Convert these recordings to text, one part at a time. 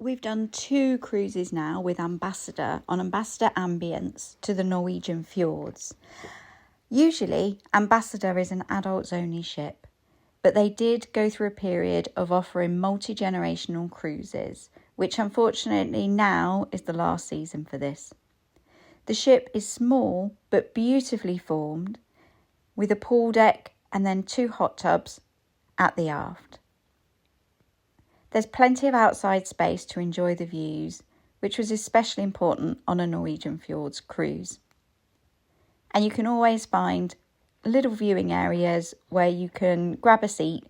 We've done 2 cruises now with Ambassador on Ambassador Ambience to the Norwegian Fjords. Usually, Ambassador is an adults-only ship, but they did go through a period of offering multi-generational cruises, which unfortunately now is the last season for this. The ship is small but beautifully formed, with a pool deck and then 2 hot tubs at the aft. There's plenty of outside space to enjoy the views, which was especially important on a Norwegian Fjords cruise. And you can always find little viewing areas where you can grab a seat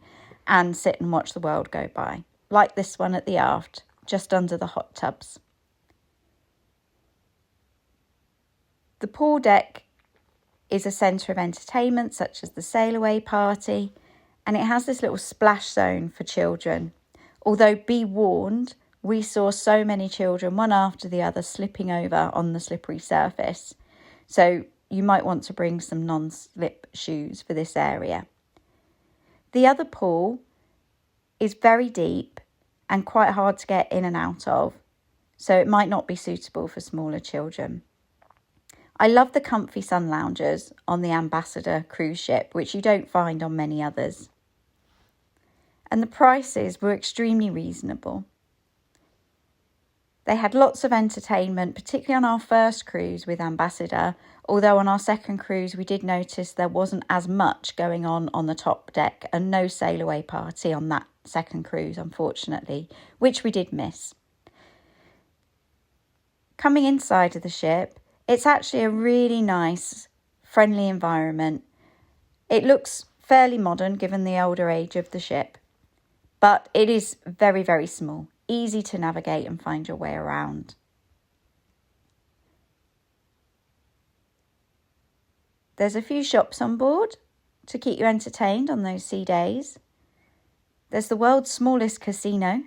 and sit and watch the world go by, like this one at the aft, just under the hot tubs. The pool deck is a centre of entertainment, such as the sail away party, and it has this little splash zone for children. Although be warned, we saw so many children, one after the other, slipping over on the slippery surface. So you might want to bring some non-slip shoes for this area. The other pool is very deep and quite hard to get in and out of, so it might not be suitable for smaller children. I love the comfy sun loungers on the Ambassador cruise ship, which you don't find on many others. And the prices were extremely reasonable. They had lots of entertainment, particularly on our first cruise with Ambassador, although on our second cruise we did notice there wasn't as much going on the top deck, and no sail away party on that second cruise, unfortunately, which we did miss. Coming inside of the ship, it's actually a really nice, friendly environment. It looks fairly modern given the older age of the ship, but it is very, very small, easy to navigate and find your way around. There's a few shops on board to keep you entertained on those sea days. There's the world's smallest casino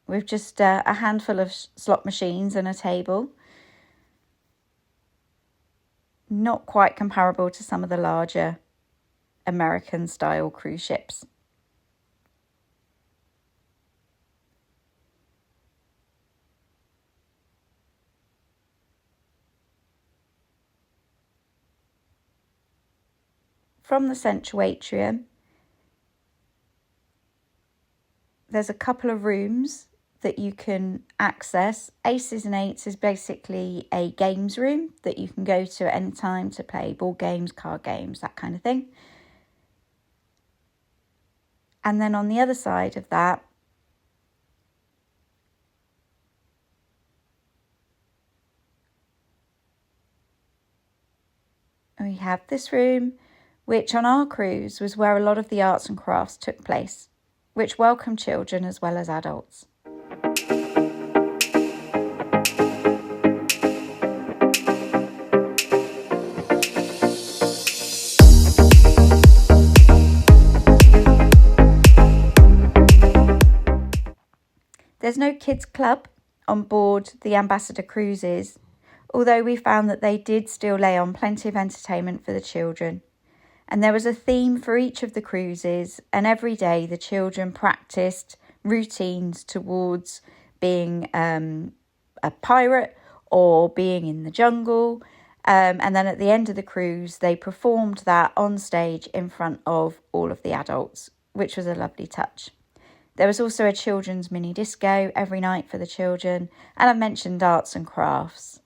with just a handful of slot machines and a table. Not quite comparable to some of the larger American-style cruise ships. From the central atrium, there's a couple of rooms that you can access. Aces and Eights is basically a games room that you can go to at any time to play board games, card games, that kind of thing. And then on the other side of that, we have this room, which on our cruise was where a lot of the arts and crafts took place, which welcomed children as well as adults. There's no kids club on board the Ambassador cruises, although we found that they did still lay on plenty of entertainment for the children. And there was a theme for each of the cruises, and every day the children practiced routines towards being a pirate or being in the jungle. And then at the end of the cruise, they performed that on stage in front of all of the adults, which was a lovely touch. There was also a children's mini disco every night for the children, and I mentioned arts and crafts.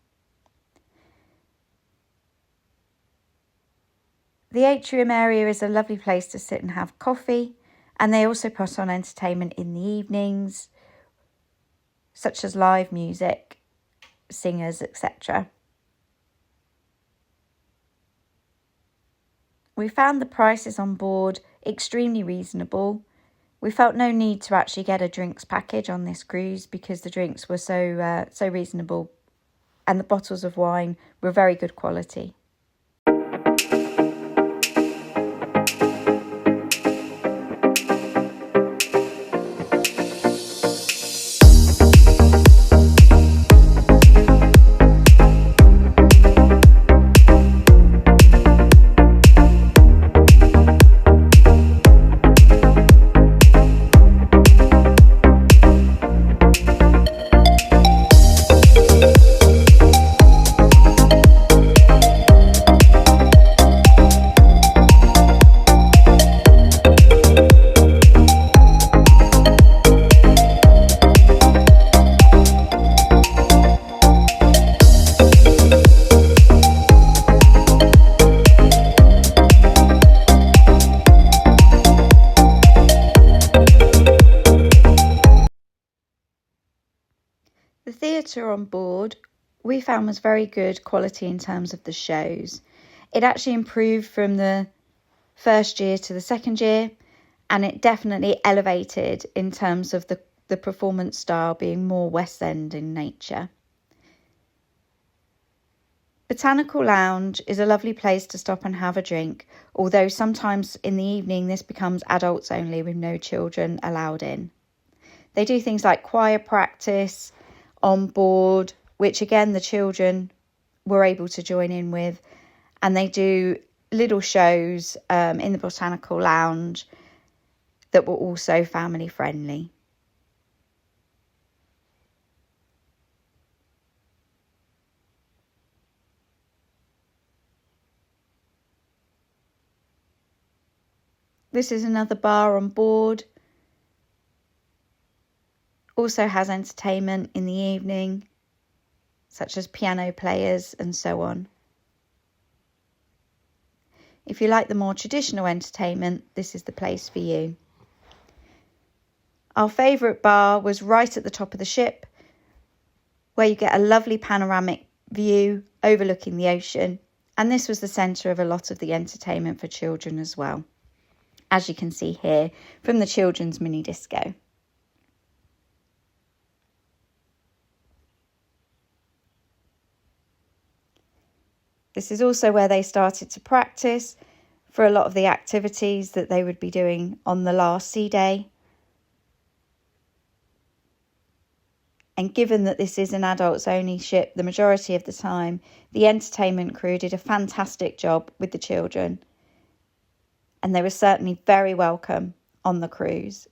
The atrium area is a lovely place to sit and have coffee, and they also put on entertainment in the evenings, such as live music, singers, etc. We found the prices on board extremely reasonable. We felt no need to actually get a drinks package on this cruise because the drinks were so reasonable, and the bottles of wine were very good quality. The theatre on board we found was very good quality in terms of the shows. It actually improved from the first year to the second year, and it definitely elevated in terms of the performance style being more West End in nature. Botanical Lounge is a lovely place to stop and have a drink, although sometimes in the evening this becomes adults only with no children allowed in. They do things like choir practice on board, which again the children were able to join in with, and they do little shows in the Botanical Lounge that were also family friendly. This is another bar on board. Also has entertainment in the evening, such as piano players and so on. If you like the more traditional entertainment, this is the place for you. Our favourite bar was right at the top of the ship, where you get a lovely panoramic view overlooking the ocean, and this was the centre of a lot of the entertainment for children as well, as you can see here from the children's mini disco. This is also where they started to practice for a lot of the activities that they would be doing on the last sea day. And given that this is an adults only ship, the majority of the time, the entertainment crew did a fantastic job with the children. And they were certainly very welcome on the cruise.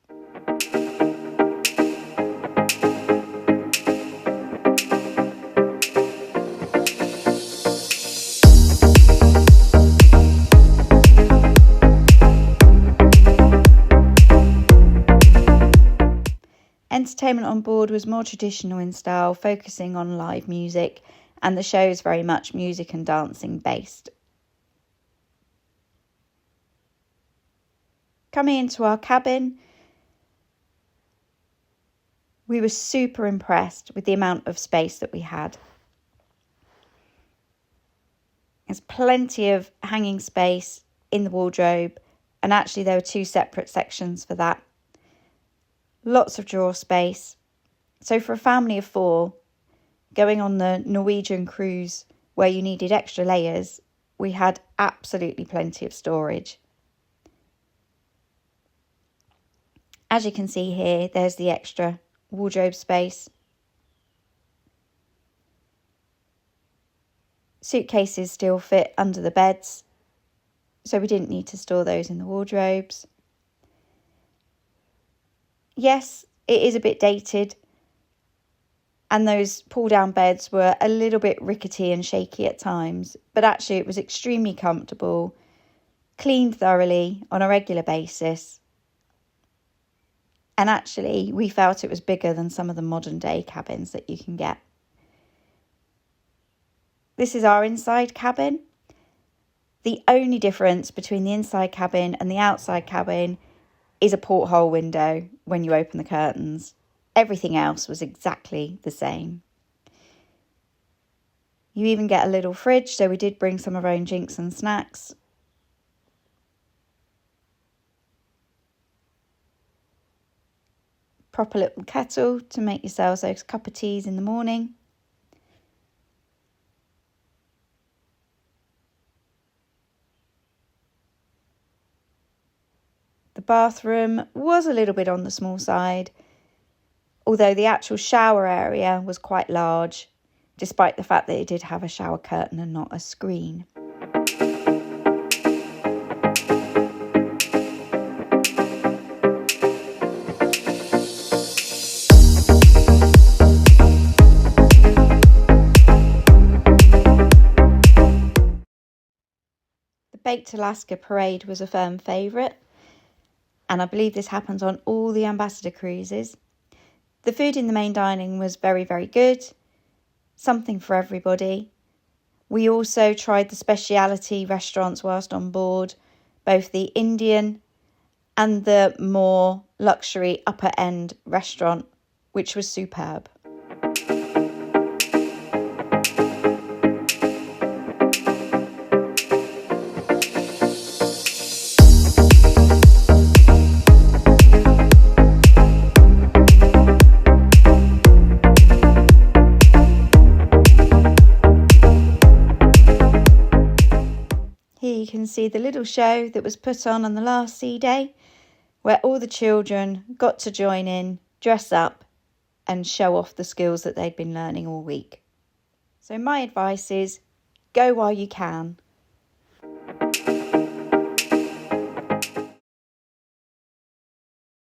Entertainment on board was more traditional in style, focusing on live music, and the show is very much music and dancing based. Coming into our cabin, we were super impressed with the amount of space that we had. There's plenty of hanging space in the wardrobe, and actually there were 2 separate sections for that. Lots of drawer space. So for a family of 4, going on the Norwegian cruise where you needed extra layers, we had absolutely plenty of storage. As you can see here, there's the extra wardrobe space. Suitcases still fit under the beds, so we didn't need to store those in the wardrobes. Yes, it is a bit dated, and those pull-down beds were a little bit rickety and shaky at times, but actually it was extremely comfortable, cleaned thoroughly on a regular basis, and actually we felt it was bigger than some of the modern day cabins that you can get. This is our inside cabin. The only difference between the inside cabin and the outside cabin is a porthole window when you open the curtains. Everything else was exactly the same. You even get a little fridge, so we did bring some of our own drinks and snacks. Proper little kettle to make yourselves those cup of teas in the morning. The bathroom was a little bit on the small side, although the actual shower area was quite large, despite the fact that it did have a shower curtain and not a screen. The Baked Alaska Parade was a firm favourite, and I believe this happens on all the Ambassador cruises. The food in the main dining was very, very good, something for everybody. We also tried the speciality restaurants whilst on board, both the Indian and the more luxury upper end restaurant, which was superb. can see the little show that was put on the last sea day, where all the children got to join in, dress up and show off the skills that they'd been learning all week. So my advice is, go while you can.